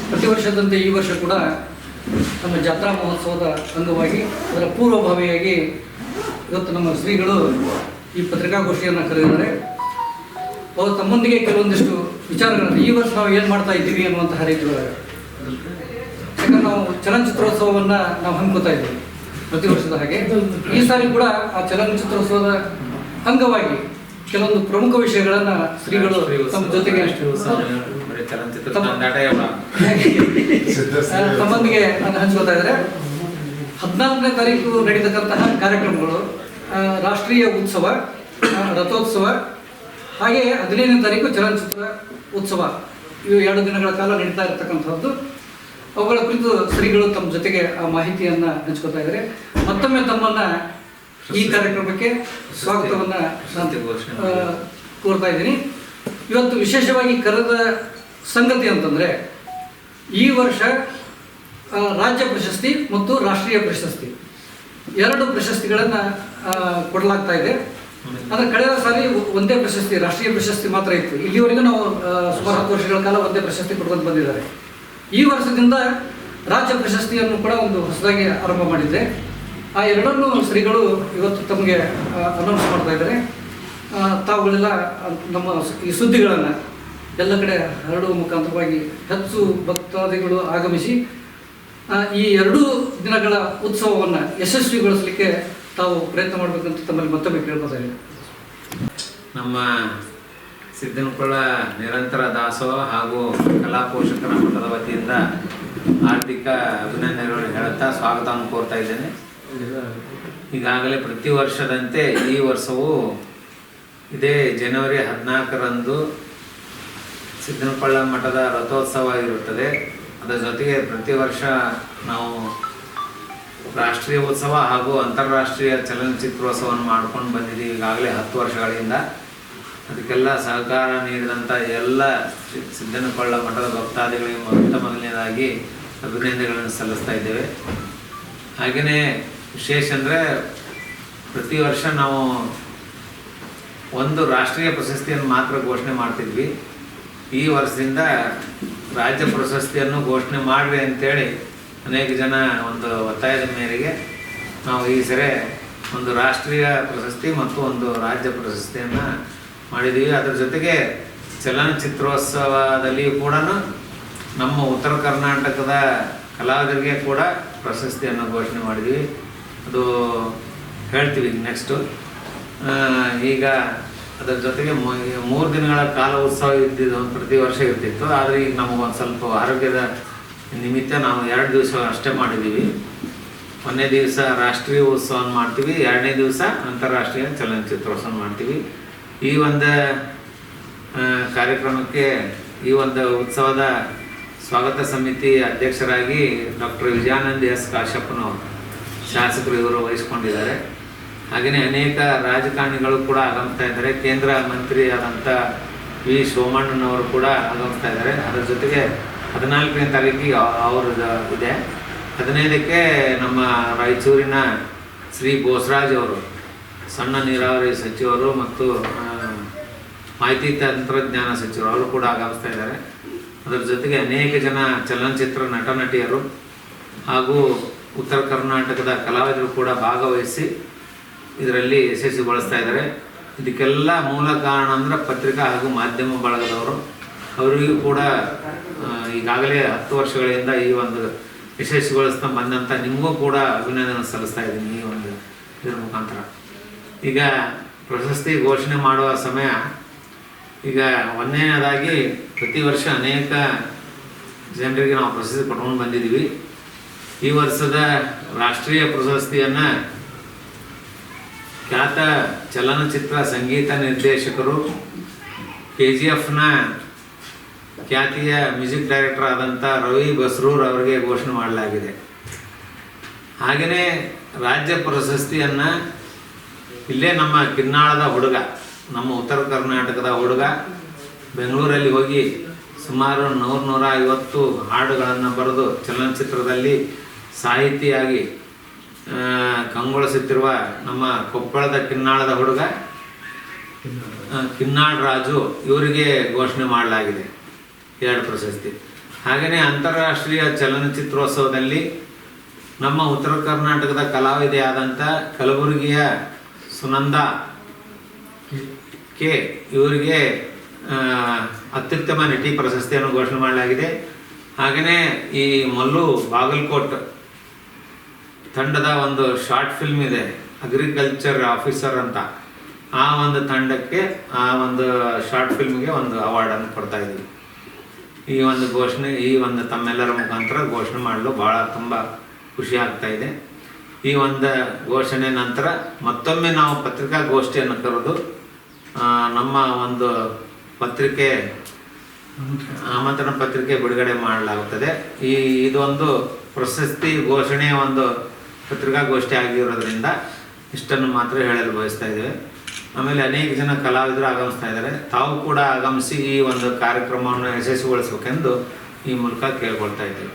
ಪ್ರತಿ ವರ್ಷದಂತೆ ಈ ವರ್ಷ ಕೂಡ ನಮ್ಮ ಜಾತ್ರಾ ಮಹೋತ್ಸವದ ಅಂಗವಾಗಿ ಅದರ ಪೂರ್ವಭಾವಿಯಾಗಿ ಇವತ್ತು ನಮ್ಮ ಶ್ರೀಗಳು ಈ ಪತ್ರಿಕಾಗೋಷ್ಠಿಯನ್ನು ಕರೆದಿದ್ದಾರೆ. ಅವರು ತಮ್ಮೊಂದಿಗೆ ಕೆಲವೊಂದಿಷ್ಟು ವಿಚಾರಗಳನ್ನು ಈ ವರ್ಷ ನಾವು ಏನು ಮಾಡ್ತಾ ಇದ್ದೀವಿ ಅನ್ನುವಂತಹ ರೀತಿಯೊಳಗೆ, ಯಾಕಂದ್ರೆ ನಾವು ಚಲನಚಿತ್ರೋತ್ಸವವನ್ನು ನಾವು ಹಮ್ಮಿಕೊತಾ ಇದ್ದೀವಿ ಪ್ರತಿ ವರ್ಷದ ಹಾಗೆ. ಈ ಸಾರಿ ಕೂಡ ಆ ಚಲನಚಿತ್ರೋತ್ಸವದ ಅಂಗವಾಗಿ ಕೆಲವೊಂದು ಪ್ರಮುಖ ವಿಷಯಗಳನ್ನು ಶ್ರೀಗಳು ತಮ್ಮ ಜೊತೆಗೆ ತಮ್ಮೊಂದಿಗೆ ಹಂಚ್ಕೋತಾ ಇದ್ದಾರೆ. 14ನೇ ತಾರೀಕು ನಡೀತಕ್ಕಂತಹ ಕಾರ್ಯಕ್ರಮಗಳು ರಾಷ್ಟ್ರೀಯ ಉತ್ಸವ, ರಥೋತ್ಸವ, ಹಾಗೆ 15ನೇ ತಾರೀಕು ಚಲನಚಿತ್ರ ಉತ್ಸವ, ಇವು 2 ದಿನಗಳ ಕಾಲ ನಡೀತಾ ಇರತಕ್ಕಂಥದ್ದು. ಅವುಗಳ ಕುರಿತು ಶ್ರೀಗಳು ತಮ್ಮ ಜೊತೆಗೆ ಆ ಮಾಹಿತಿಯನ್ನು ಹಂಚ್ಕೋತಾ ಇದ್ದಾರೆ. ಮತ್ತೊಮ್ಮೆ ತಮ್ಮನ್ನು ಈ ಕಾರ್ಯಕ್ರಮಕ್ಕೆ ಸ್ವಾಗತವನ್ನು ಕೋರ್ತಾ ಇದ್ದೀನಿ. ಇವತ್ತು ವಿಶೇಷವಾಗಿ ಕರೆದ ಸಂಗತಿ ಅಂತಂದರೆ, ಈ ವರ್ಷ ರಾಜ್ಯ ಪ್ರಶಸ್ತಿ ಮತ್ತು ರಾಷ್ಟ್ರೀಯ ಪ್ರಶಸ್ತಿ 2 ಪ್ರಶಸ್ತಿಗಳನ್ನು ಕೊಡಲಾಗ್ತಾ ಇದೆ. ಅಂದರೆ ಕಳೆದ ಸಾರಿ ಒಂದೇ ಪ್ರಶಸ್ತಿ, ರಾಷ್ಟ್ರೀಯ ಪ್ರಶಸ್ತಿ ಮಾತ್ರ ಇತ್ತು. ಇಲ್ಲಿವರೆಗೂ ನಾವು ಸುಮಾರು 10 ವರ್ಷಗಳ ಕಾಲ ಒಂದೇ ಪ್ರಶಸ್ತಿ ಕೊಡ್ಕೊಂಡು ಬಂದಿದ್ದಾರೆ. ಈ ವರ್ಷದಿಂದ ರಾಜ್ಯ ಪ್ರಶಸ್ತಿಯನ್ನು ಕೂಡ ಒಂದು ಹೊಸದಾಗಿ ಆರಂಭ ಮಾಡಿದ್ದೆ. ಆ 2 ಶ್ರೀಗಳು ಇವತ್ತು ತಮಗೆ ಅನೌನ್ಸ್ ಮಾಡ್ತಾ ಇದ್ದಾರೆ. ತಾವುಗಳೆಲ್ಲ ನಮ್ಮ ಈ ಸುದ್ದಿಗಳನ್ನು ಎಲ್ಲ ಕಡೆ ಹರಡುವ ಮುಖಾಂತರವಾಗಿ ಹೆಚ್ಚು ಭಕ್ತಾದಿಗಳು ಆಗಮಿಸಿ ಈ 2 ದಿನಗಳ ಉತ್ಸವವನ್ನು ಯಶಸ್ವಿಗೊಳಿಸಲಿಕ್ಕೆ ತಾವು ಪ್ರಯತ್ನ ಮಾಡಬೇಕಂತ ತಮ್ಮಲ್ಲಿ ಮತ್ತೊಮ್ಮೆ ಕೇಳ್ಕೊತಾ ಇದ್ದೀನಿ. ನಮ್ಮ ಸಿದ್ದನಕೊಳ್ಳ ನಿರಂತರ ದಾಸೋಹ ಹಾಗೂ ಕಲಾ ಪೋಷಕರ ಮಠದ ವತಿಯಿಂದ ಆರ್ಥಿಕ ಅಭಿನಂದನೆಗಳನ್ನು ಹೇಳುತ್ತಾ ಸ್ವಾಗತವನ್ನು ಕೋರ್ತಾ ಇದ್ದೇನೆ. ಈಗಾಗಲೇ ಪ್ರತಿ ವರ್ಷದಂತೆ ಈ ವರ್ಷವೂ ಇದೇ ಜನವರಿ 14ರಂದು ಸಿದ್ದನಕೊಳ್ಳ ಮಠದ ರಥೋತ್ಸವ ಇರುತ್ತದೆ. ಅದರ ಜೊತೆಗೆ ಪ್ರತಿ ವರ್ಷ ನಾವು ರಾಷ್ಟ್ರೀಯ ಉತ್ಸವ ಹಾಗೂ ಅಂತಾರಾಷ್ಟ್ರೀಯ ಚಲನಚಿತ್ರೋತ್ಸವವನ್ನು ಮಾಡ್ಕೊಂಡು ಬಂದಿದ್ದೀವಿ ಈಗಾಗಲೇ 10 ವರ್ಷಗಳಿಂದ. ಅದಕ್ಕೆಲ್ಲ ಸಹಕಾರ ನೀಡಿದಂಥ ಎಲ್ಲ ಸಿದ್ದನಕೊಳ್ಳ ಮಠದ ಭಕ್ತಾದಿಗಳಿಗೆ ಮೊದಲನೇದಾಗಿ ಅಭಿನಂದನೆಗಳನ್ನು ಸಲ್ಲಿಸ್ತಾ ಇದ್ದೇವೆ. ಹಾಗೆಯೇ ವಿಶೇಷ ಅಂದರೆ ಪ್ರತಿ ವರ್ಷ ನಾವು ಒಂದು ರಾಷ್ಟ್ರೀಯ ಪ್ರಶಸ್ತಿಯನ್ನು ಮಾತ್ರ ಘೋಷಣೆ ಮಾಡ್ತಿದ್ವಿ. ಈ ವರ್ಷದಿಂದ ರಾಜ್ಯ ಪ್ರಶಸ್ತಿಯನ್ನು ಘೋಷಣೆ ಮಾಡಿರಿ ಅಂತೇಳಿ ಅನೇಕ ಜನ ಒಂದು ಒತ್ತಾಯದ ಮೇರೆಗೆ ನಾವು ಈ ಸರಿ ಒಂದು ರಾಷ್ಟ್ರೀಯ ಪ್ರಶಸ್ತಿ ಮತ್ತು ಒಂದು ರಾಜ್ಯ ಪ್ರಶಸ್ತಿಯನ್ನು ಮಾಡಿದ್ದೀವಿ. ಅದರ ಜೊತೆಗೆ ಚಲನಚಿತ್ರೋತ್ಸವದಲ್ಲಿ ಕೂಡ ನಮ್ಮ ಉತ್ತರ ಕರ್ನಾಟಕದ ಕಲಾವಿದರಿಗೆ ಕೂಡ ಪ್ರಶಸ್ತಿಯನ್ನು ಘೋಷಣೆ ಮಾಡಿದ್ದೀವಿ. ಅದು ಹೇಳ್ತೀವಿ ನೆಕ್ಸ್ಟು. ಈಗ ಅದರ ಜೊತೆಗೆ 3 ದಿನಗಳ ಕಾಲ ಉತ್ಸವ ಇದ್ದಿದ್ದು ಪ್ರತಿ ವರ್ಷ ಇರ್ತಿತ್ತು. ಆದರೆ ಈಗ ನಮಗೊಂದು ಸ್ವಲ್ಪ ಆರೋಗ್ಯದ ನಿಮಿತ್ತ ನಾವು 2 ದಿವಸ ಅಷ್ಟೇ ಮಾಡಿದ್ದೀವಿ. 1ನೇ ದಿವಸ ರಾಷ್ಟ್ರೀಯ ಉತ್ಸವವನ್ನು ಮಾಡ್ತೀವಿ, 2ನೇ ದಿವಸ ಅಂತಾರಾಷ್ಟ್ರೀಯ ಚಲನಚಿತ್ರೋತ್ಸವ ಮಾಡ್ತೀವಿ. ಈ ಒಂದು ಕಾರ್ಯಕ್ರಮಕ್ಕೆ, ಈ ಒಂದು ಉತ್ಸವದ ಸ್ವಾಗತ ಸಮಿತಿ ಅಧ್ಯಕ್ಷರಾಗಿ ಡಾಕ್ಟರ್ ವಿಜಯಾನಂದ ಎಸ್ ಕಾಶ್ಯಪ್ಪನವರು ಶಾಸಕರು ಇವರು ವಹಿಸ್ಕೊಂಡಿದ್ದಾರೆ. ಹಾಗೆಯೇ ಅನೇಕ ರಾಜಕಾರಣಿಗಳು ಕೂಡ ಆಗಮಿಸ್ತಾ ಇದ್ದಾರೆ. ಕೇಂದ್ರ ಮಂತ್ರಿ ಆದಂಥ ವಿ ಸೋಮಣ್ಣನವರು ಕೂಡ ಆಗಮಿಸ್ತಾ ಇದ್ದಾರೆ. ಅದರ ಜೊತೆಗೆ 14ನೇ ತಾರೀಕಿಗೆ ಅವ್ರದ್ದು ಇದೆ. 15ಕ್ಕೆ ನಮ್ಮ ರಾಯಚೂರಿನ ಶ್ರೀ ಬೋಸರಾಜ್ ಅವರು, ಸಣ್ಣ ನೀರಾವರಿ ಸಚಿವರು ಮತ್ತು ಮಾಹಿತಿ ತಂತ್ರಜ್ಞಾನ ಸಚಿವರು, ಅವರು ಕೂಡ ಆಗಮಿಸ್ತಾ ಇದ್ದಾರೆ. ಅದರ ಜೊತೆಗೆ ಅನೇಕ ಜನ ಚಲನಚಿತ್ರ ನಟ ನಟಿಯರು ಹಾಗೂ ಉತ್ತರ ಕರ್ನಾಟಕದ ಕಲಾವಿದರು ಕೂಡ ಭಾಗವಹಿಸಿ ಇದರಲ್ಲಿ ಯಶಸ್ವಿಗೊಳಿಸ್ತಾ ಇದ್ದಾರೆ. ಇದಕ್ಕೆಲ್ಲ ಮೂಲ ಕಾರಣ ಅಂದರೆ ಪತ್ರಿಕಾ ಹಾಗೂ ಮಾಧ್ಯಮ ಬಳಗದವರು. ಅವರಿಗೂ ಕೂಡ ಈಗಾಗಲೇ 10 ವರ್ಷಗಳಿಂದ ಈ ಒಂದು ಯಶಸ್ವಿಗೊಳಿಸ್ತಾ ಬಂದಂಥ ನಿಮಗೂ ಕೂಡ ಅಭಿನಂದನೆ ಸಲ್ಲಿಸ್ತಾ ಇದ್ದೀನಿ ಈ ಒಂದು ಇದರ ಮುಖಾಂತರ. ಈಗ ಪ್ರಶಸ್ತಿ ಘೋಷಣೆ ಮಾಡುವ ಸಮಯ. ಈಗ ಒಂದನೇದಾಗಿ ಪ್ರತಿ ವರ್ಷ ಅನೇಕ ಜನರಿಗೆ ನಾವು ಪ್ರಶಸ್ತಿ ಕೊಟ್ಕೊಂಡು ಬಂದಿದ್ದೀವಿ. ಈ ವರ್ಷದ ರಾಷ್ಟ್ರೀಯ ಪ್ರಶಸ್ತಿಯನ್ನು ಖ್ಯಾತ ಚಲನಚಿತ್ರ ಸಂಗೀತ ನಿರ್ದೇಶಕರು, KGFನ ಖ್ಯಾತಿಯ ಮ್ಯೂಸಿಕ್ ಡೈರೆಕ್ಟರ್ ಆದಂಥ ರವಿ ಬಸ್ರೂರ್ ಅವರಿಗೆ ಘೋಷಣೆ ಮಾಡಲಾಗಿದೆ. ಹಾಗೆಯೇ ರಾಜ್ಯ ಪ್ರಶಸ್ತಿಯನ್ನು ಇಲ್ಲೇ ನಮ್ಮ ಕಿನ್ನಾಳದ ಹುಡುಗ, ನಮ್ಮ ಉತ್ತರ ಕರ್ನಾಟಕದ ಹುಡುಗ, ಬೆಂಗಳೂರಲ್ಲಿ ಹೋಗಿ ಸುಮಾರು 100-150 ಹಾಡುಗಳನ್ನು ಬರೆದು ಚಲನಚಿತ್ರದಲ್ಲಿ ಸಾಹಿತಿಯಾಗಿ ಕಂಗೊಳಿಸುತ್ತಿರುವ ನಮ್ಮ ಕೊಪ್ಪಳದ ಕಿನ್ನಾಳದ ಹುಡುಗ ಕಿನ್ನಾಳ್ ರಾಜು ಇವರಿಗೆ ಘೋಷಣೆ ಮಾಡಲಾಗಿದೆ 2 ಪ್ರಶಸ್ತಿ. ಹಾಗೆಯೇ ಅಂತಾರಾಷ್ಟ್ರೀಯ ಚಲನಚಿತ್ರೋತ್ಸವದಲ್ಲಿ ನಮ್ಮ ಉತ್ತರ ಕರ್ನಾಟಕದ ಕಲಾವಿದೆಯಾದಂಥ ಕಲಬುರಗಿಯ ಸುನಂದಾ ಕೆ ಇವರಿಗೆ ಅತ್ಯುತ್ತಮ ನಟಿ ಪ್ರಶಸ್ತಿಯನ್ನು ಘೋಷಣೆ ಮಾಡಲಾಗಿದೆ. ಹಾಗೆಯೇ ಈ ಮಲ್ಲು ಬಾಗಲಕೋಟ್ ತಂಡದ ಒಂದು ಶಾರ್ಟ್ ಫಿಲ್ಮ್ ಇದೆ, ಅಗ್ರಿಕಲ್ಚರ್ ಆಫೀಸರ್ ಅಂತ. ಆ ಒಂದು ತಂಡಕ್ಕೆ ಆ ಒಂದು ಶಾರ್ಟ್ ಫಿಲ್ಮ್ಗೆ ಒಂದು ಅವಾರ್ಡನ್ನು ಕೊಡ್ತಾ ಇದ್ದೀವಿ. ಈ ಒಂದು ಘೋಷಣೆ ಈ ಒಂದು ತಮ್ಮೆಲ್ಲರ ಮುಖಾಂತರ ಘೋಷಣೆ ಮಾಡಲು ಭಾಳ ತುಂಬ ಖುಷಿ ಆಗ್ತಾ ಇದೆ. ಈ ಒಂದು ಘೋಷಣೆ ನಂತರ ಮತ್ತೊಮ್ಮೆ ನಾವು ಪತ್ರಿಕಾಗೋಷ್ಠಿಯನ್ನು ಕರೆದು ನಮ್ಮ ಒಂದು ಪತ್ರಿಕೆ ಆಮಂತ್ರಣ ಪತ್ರಿಕೆ ಬಿಡುಗಡೆ ಮಾಡಲಾಗುತ್ತದೆ. ಇದೊಂದು ಪ್ರಶಸ್ತಿ ಘೋಷಣೆಯ ಒಂದು ಪತ್ರಿಕಾಗೋಷ್ಠಿ ಆಗಿರೋದ್ರಿಂದ ಇಷ್ಟನ್ನು ಮಾತ್ರ ಹೇಳಲು ಬಯಸ್ತಾ ಇದ್ದೇವೆ. ಆಮೇಲೆ ಅನೇಕ ಜನ ಕಲಾವಿದರು ಆಗಮಿಸ್ತಾ ಇದ್ದಾರೆ. ತಾವು ಕೂಡ ಆಗಮಿಸಿ ಈ ಒಂದು ಕಾರ್ಯಕ್ರಮವನ್ನು ಯಶಸ್ವಿಗೊಳಿಸಬೇಕೆಂದು ಈ ಮೂಲಕ ಕೇಳ್ಕೊಳ್ತಾ ಇದ್ದೇವೆ.